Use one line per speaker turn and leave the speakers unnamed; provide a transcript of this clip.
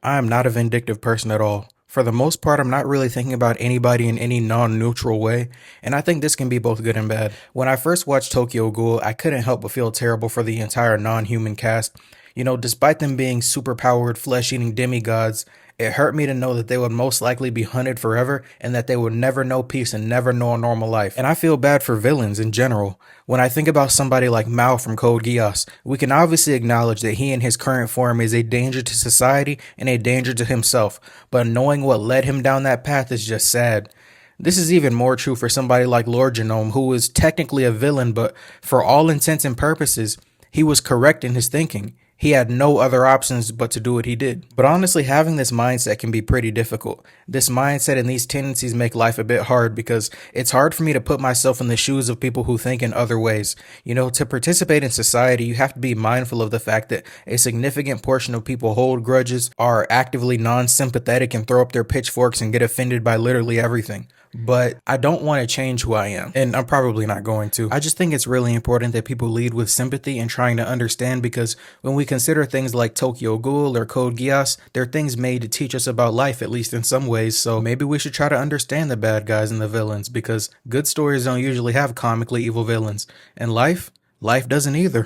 I am not a vindictive person at all. For the most part, I'm not really thinking about anybody in any non-neutral way, and I think this can be both good and bad. When I first watched Tokyo Ghoul, I couldn't help but feel terrible for the entire non-human cast. Despite them being superpowered, flesh-eating demigods, it hurt me to know that they would most likely be hunted forever and that they would never know peace and never know a normal life. And I feel bad for villains in general. When I think about somebody like Mao from Code Geass, we can obviously acknowledge that he in his current form is a danger to society and a danger to himself, but knowing what led him down that path is just sad. This is even more true for somebody like Lord Genome, who is technically a villain, but for all intents and purposes, he was correct in his thinking. He had no other options but to do what he did. But honestly, having this mindset can be pretty difficult. This mindset and these tendencies make life a bit hard because it's hard for me to put myself in the shoes of people who think in other ways. To participate in society, you have to be mindful of the fact that a significant portion of people hold grudges, are actively non-sympathetic, and throw up their pitchforks and get offended by literally everything. But I don't want to change who I am, and I'm probably not going to. I just think it's really important that people lead with sympathy and trying to understand, because when we consider things like Tokyo Ghoul or Code Geass, they're things made to teach us about life, at least in some ways, so maybe we should try to understand the bad guys and the villains, because good stories don't usually have comically evil villains, and life doesn't either.